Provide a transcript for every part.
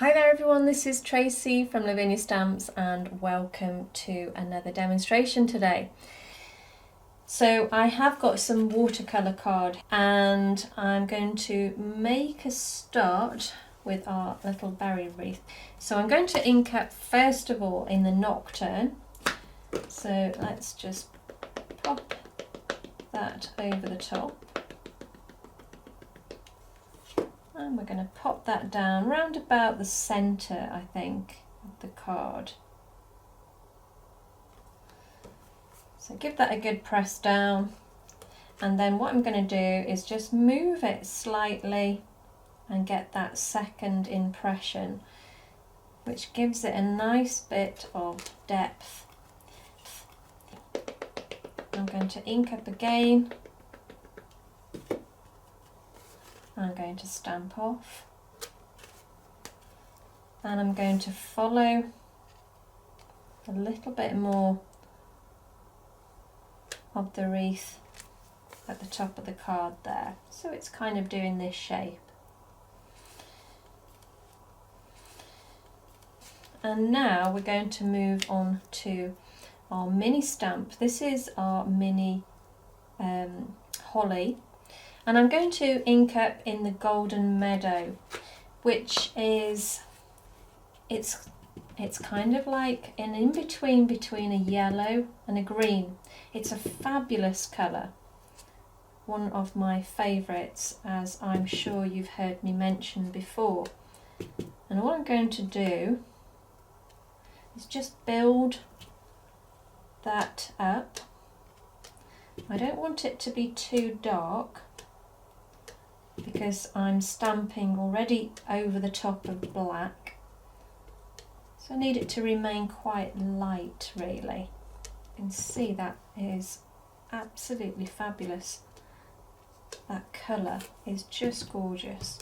Hi there everyone, this is Tracy from Lavinia Stamps and welcome to another demonstration today. So I have got some watercolour card and I'm going to make a start with our little berry wreath. So I'm going to ink up first of all in the Nocturne. So let's just pop that over the top. And we're going to pop that down round about the centre, I think, of the card. So give that a good press down, and then what I'm going to do is just move it slightly and get that second impression, which gives it a nice bit of depth. I'm going to ink up again. I'm going to stamp off, and I'm going to follow a little bit more of the wreath at the top of the card there, so it's kind of doing this shape. And now we're going to move on to our mini stamp. This is our mini holly. And I'm going to ink up in the Golden Meadow, which is, it's kind of like an in-between between a yellow and a green. It's a fabulous colour, one of my favourites, as I'm sure you've heard me mention before. And all I'm going to do is just build that up. I don't want it to be too dark, because I'm stamping already over the top of black, so I need it to remain quite light really. You can see that is absolutely fabulous. That colour is just gorgeous.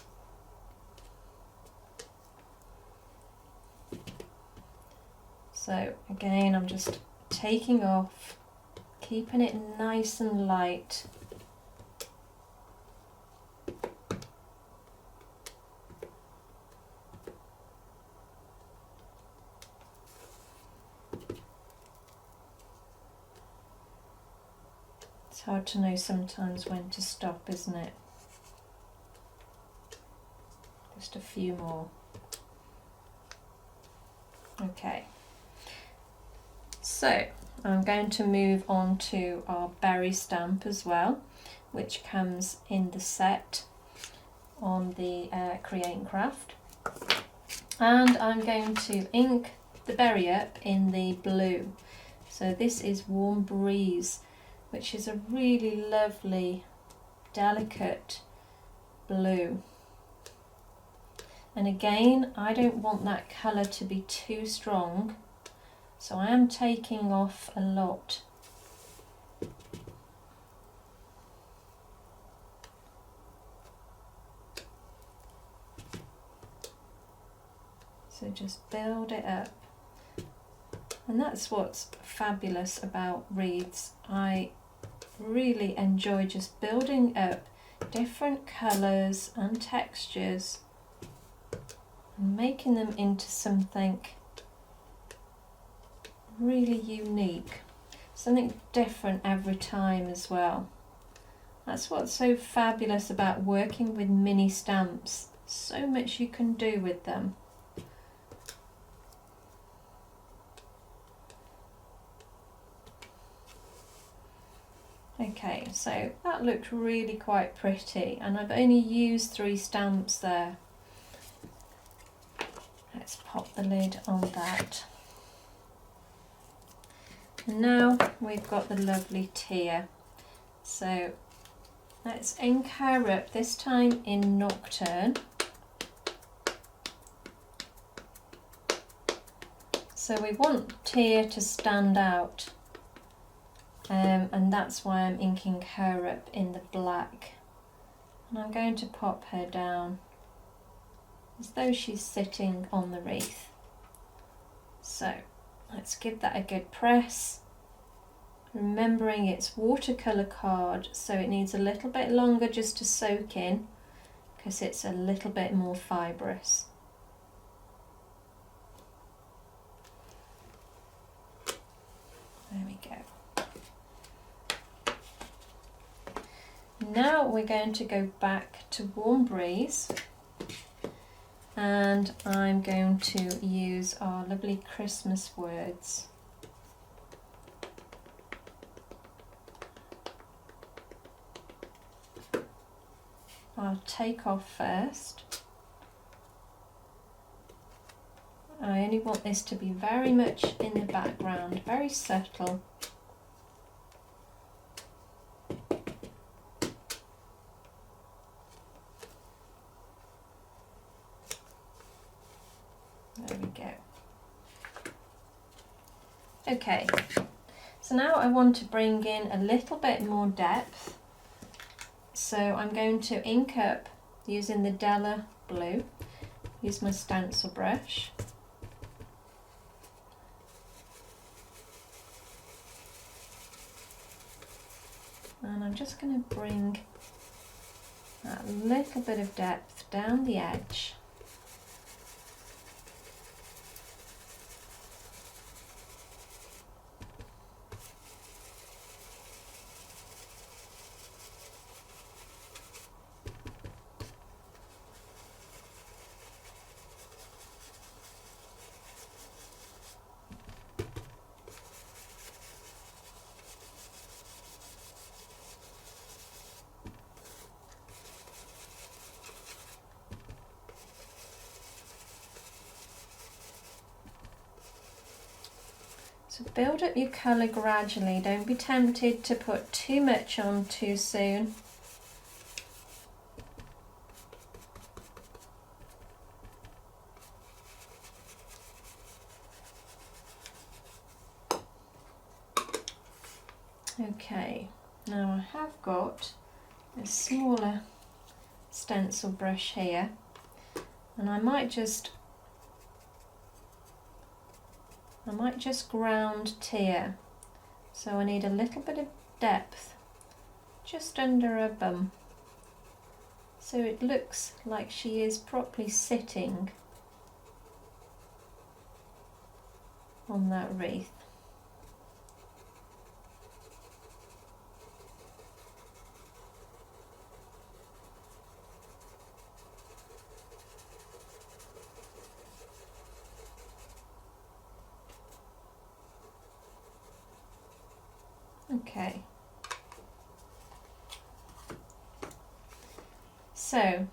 So again, I'm just taking off, keeping it nice and light. It's hard to know sometimes when to stop, isn't it? Just a few more. Okay. So I'm going to move on to our berry stamp as well, which comes in the set on the Create and Craft. And I'm going to ink the berry up in the blue. So this is Warm Breeze, which is a really lovely, delicate blue. And again, I don't want that colour to be too strong, so I am taking off a lot. So just build it up. And that's what's fabulous about wreaths. I really enjoy just building up different colours and textures and making them into something really unique, something different every time as well. That's what's so fabulous about working with mini stamps. So much you can do with them. Okay, so that looked really quite pretty, and I've only used 3 stamps there. Let's pop the lid on that. And now we've got the lovely tear. So let's ink her up, this time in Nocturne. So we want tear to stand out. And that's why I'm inking her up in the black. And I'm going to pop her down as though she's sitting on the wreath. So let's give that a good press, remembering it's watercolour card, so it needs a little bit longer just to soak in because it's a little bit more fibrous. There we go. Now we're going to go back to Warm Breeze, and I'm going to use our lovely Christmas words. I'll take off first. I only want this to be very much in the background, very subtle. There we go. Okay, so now I want to bring in a little bit more depth. So I'm going to ink up using the Della blue, use my stencil brush. And I'm just going to bring that little bit of depth down the edge. So build up your colour gradually, don't be tempted to put too much on too soon. Okay, now I have got a smaller stencil brush here, and I might just ground tear, so I need a little bit of depth just under her bum, so it looks like she is properly sitting on that wreath. Okay, so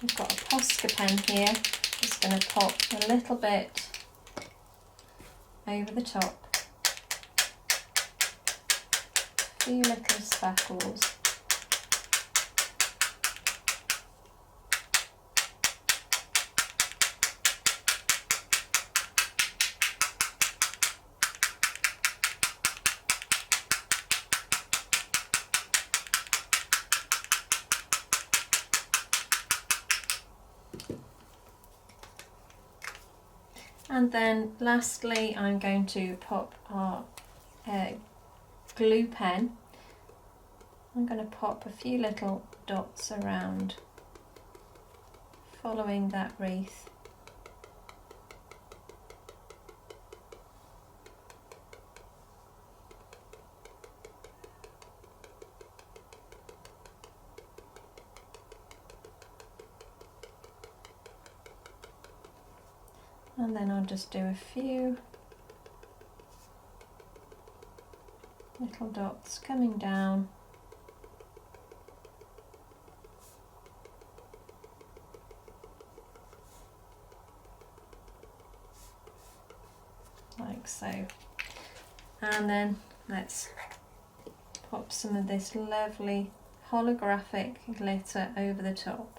we've got a Posca pen here. Just going to pop a little bit over the top, a few little speckles. And then lastly, I'm going to pop our glue pen. I'm going to pop a few little dots around, following that wreath. And then I'll just do a few little dots coming down. Like so. And then let's pop some of this lovely holographic glitter over the top.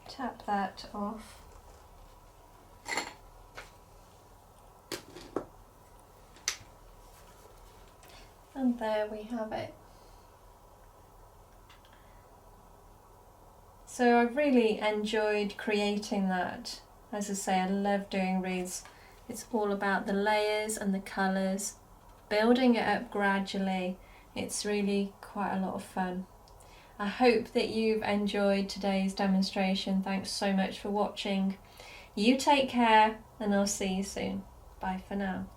Tap that off. And there we have it. So I've really enjoyed creating that. As I say, I love doing wreaths. It's all about the layers and the colours, building it up gradually. It's really quite a lot of fun. I hope that you've enjoyed today's demonstration. Thanks so much for watching. You take care and I'll see you soon. Bye for now.